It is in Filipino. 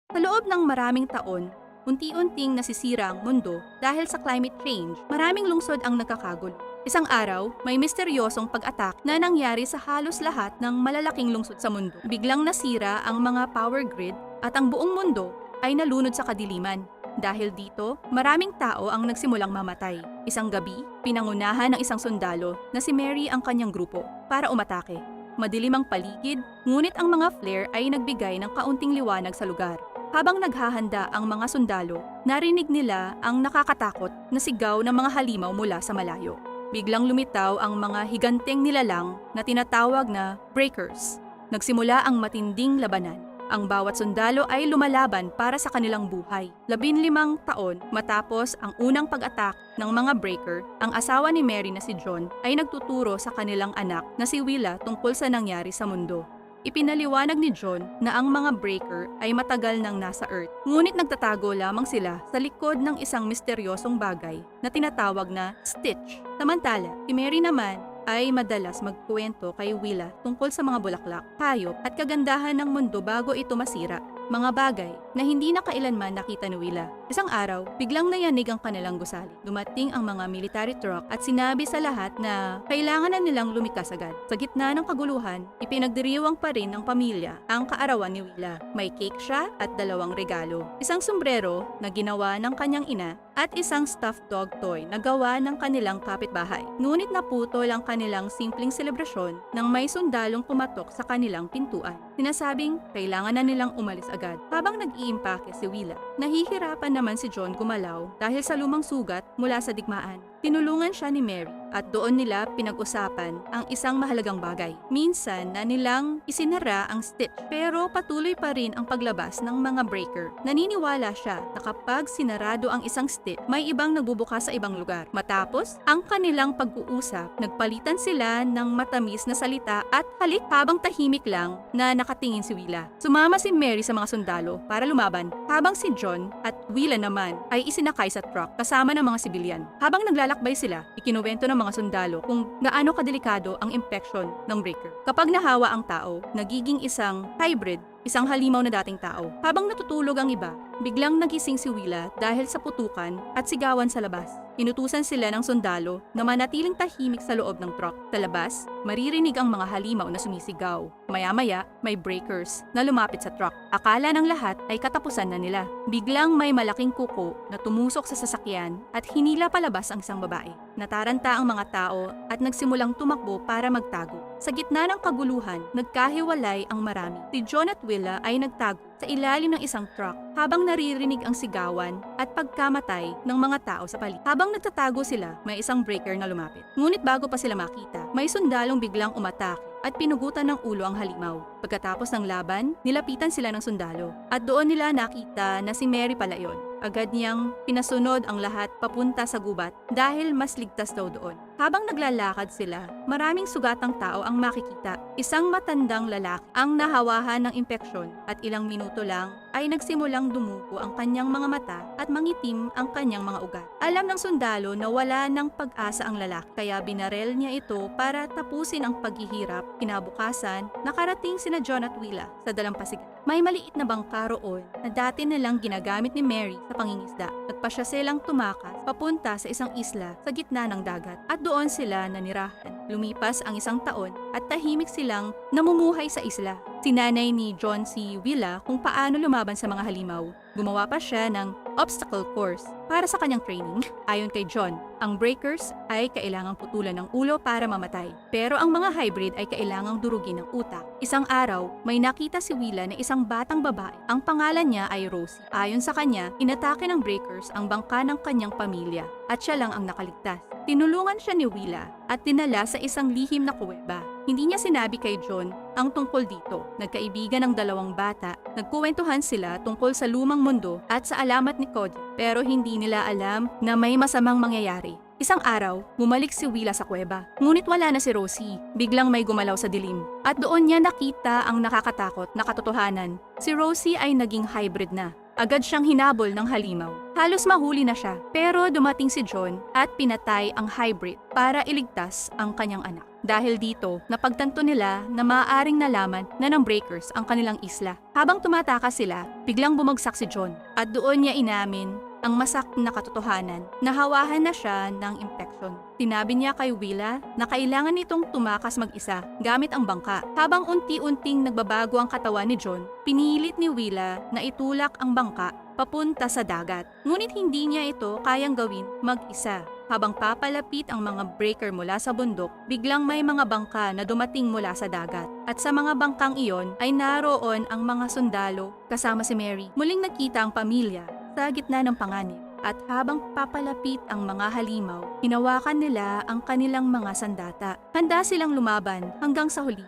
Sa loob ng maraming taon, unti-unting nasisira ang mundo dahil sa climate change. Maraming lungsod ang nagkakagulo. Isang araw, may misteryosong pag-attack na nangyari sa halos lahat ng malalaking lungsod sa mundo. Biglang nasira ang mga power grid at ang buong mundo ay nalunod sa kadiliman. Dahil dito, maraming tao ang nagsimulang mamatay. Isang gabi, pinangunahan ng isang sundalo na si Mary ang kanyang grupo para umatake. Madilim ang paligid, ngunit ang mga flare ay nagbigay ng kaunting liwanag sa lugar. Habang naghahanda ang mga sundalo, narinig nila ang nakakatakot na sigaw ng mga halimaw mula sa malayo. Biglang lumitaw ang mga higanteng nilalang na tinatawag na breakers. Nagsimula ang matinding labanan. Ang bawat sundalo ay lumalaban para sa kanilang buhay. 15 taon matapos ang unang pag-attack ng mga breaker, ang asawa ni Mary na si John ay nagtuturo sa kanilang anak na si Willa tungkol sa nangyari sa mundo. Ipinaliwanag ni John na ang mga breaker ay matagal nang nasa Earth, ngunit nagtatago lamang sila sa likod ng isang misteryosong bagay na tinatawag na Stitch. Samantala, si Mary naman ay madalas magkuwento kay Willa tungkol sa mga bulaklak, hayop at kagandahan ng mundo bago ito masira. Mga bagay na hindi na kailanman nakita ni Willa. Isang araw, biglang nayanig ang kanilang gusali. Dumating ang mga military truck at sinabi sa lahat na kailangan na nilang lumikas agad. Sa gitna ng kaguluhan, ipinagdiriwang pa rin ng pamilya ang kaarawan ni Willa. May cake siya at 2 regalo. Isang sombrero na ginawa ng kanyang ina at isang stuffed dog toy na gawa ng kanilang kapitbahay. Ngunit naputol ang kanilang simpleng selebrasyon nang may sundalong pumatok sa kanilang pintuan. Sinasabing kailangan na nilang umalis agad. Habang nag-iimpake si Willa, nahihirapan naman si John gumalaw dahil sa lumang sugat mula sa digmaan. Tinulungan siya ni Mary at doon nila pinag-usapan ang isang mahalagang bagay. Minsan na nilang isinara ang Stitch pero patuloy pa rin ang paglabas ng mga breaker. Naniniwala siya na kapag sinarado ang isang Stitch, may ibang nagbubukas sa ibang lugar. Matapos ang kanilang pag-uusap, nagpalitan sila ng matamis na salita at halik habang tahimik lang na nakatingin si Willa. Sumama si Mary sa mga sundalo para lumaban habang si John at Willa naman ay isinakay sa truck kasama ng mga sibilyan. Habang naglalakbay sila, ikinuwento ng mga sundalo kung gaano kadelikado ang infection ng breaker. Kapag nahawa ang tao, nagiging isang hybrid, isang halimaw na dating tao. Habang natutulog ang iba, biglang nagising si Willa dahil sa putukan at sigawan sa labas. Inutusan sila ng sundalo na manatiling tahimik sa loob ng truck. Sa labas, maririnig ang mga halimaw na sumisigaw. Maya-maya, may breakers na lumapit sa truck. Akala ng lahat ay katapusan na nila. Biglang may malaking kuko na tumusok sa sasakyan at hinila palabas ang isang babae. Nataranta ang mga tao at nagsimulang tumakbo para magtago. Sa gitna ng kaguluhan, nagkahiwalay ang marami. Si John at Willa ay nagtago sa ilalim ng isang truck habang naririnig ang sigawan at pagkamatay ng mga tao sa paligid. Habang nagtatago sila, may isang breaker na lumapit. Ngunit bago pa sila makita, may sundalong biglang umatake at pinugutan ng ulo ang halimaw. Pagkatapos ng laban, nilapitan sila ng sundalo at doon nila nakita na si Mary pala yun. Agad niyang pinasunod ang lahat papunta sa gubat dahil mas ligtas daw doon. Habang naglalakad sila, maraming sugatang tao ang makikita. Isang matandang lalaki ang nahawahan ng impeksyon at ilang minuto lang ay nagsimulang dumugo ang kanyang mga mata at mangitim ang kanyang mga ugat. Alam ng sundalo na wala ng pag-asa ang lalaki kaya binarel niya ito para tapusin ang paghihirap. Kinabukasan, nakarating sina John at Willa sa dalampasigan. May maliit na bangka roon na dati nilang ginagamit ni Mary sa pangingisda. Nagpasya silang tumakas papunta sa isang isla sa gitna ng dagat at doon sila nanirahan. Lumipas ang 1 taon at tahimik silang namumuhay sa isla. Sinanay ni John si Willa kung paano lumaban sa mga halimaw. Gumawa pa siya ng obstacle course para sa kanyang training. Ayon kay John, ang breakers ay kailangang putulan ng ulo para mamatay. Pero ang mga hybrid ay kailangang durugin ng utak. Isang araw, may nakita si Willa na isang batang babae. Ang pangalan niya ay Rosie. Ayon sa kanya, inatake ng breakers ang bangka ng kanyang pamilya at siya lang ang nakaligtas. Tinulungan siya ni Willa at dinala sa isang lihim na kuweba. Hindi niya sinabi kay John ang tungkol dito. Nagkaibigan ng 2 bata, nagkuwentuhan sila tungkol sa lumang mundo at sa alamat ni Cody, pero hindi nila alam na may masamang mangyayari. Isang araw, bumalik si Willa sa kuweba. Ngunit wala na si Rosie. Biglang may gumalaw sa dilim. At doon niya nakita ang nakakatakot na katotohanan. Si Rosie ay naging hybrid na. Agad siyang hinabol ng halimaw. Halos mahuli na siya, pero dumating si John at pinatay ang hybrid para iligtas ang kanyang anak. Dahil dito, napagtanto nila na maaaring nalaman na ng breakers ang kanilang isla. Habang tumatakas sila, biglang bumagsak si John at doon niya inamin ang masakit na katotohanan na hawahan na siya ng infection. Sinabi niya kay Willa na kailangan nitong tumakas mag-isa gamit ang bangka. Habang unti-unting nagbabago ang katawan ni John, pinilit ni Willa na itulak ang bangka papunta sa dagat. Ngunit hindi niya ito kayang gawin mag-isa. Habang papalapit ang mga breaker mula sa bundok, biglang may mga bangka na dumating mula sa dagat. At sa mga bangkang iyon ay naroon ang mga sundalo kasama si Mary. Muling nakita ang pamilya sa gitna ng panganib. At habang papalapit ang mga halimaw, hinawakan nila ang kanilang mga sandata. Handa silang lumaban hanggang sa huli.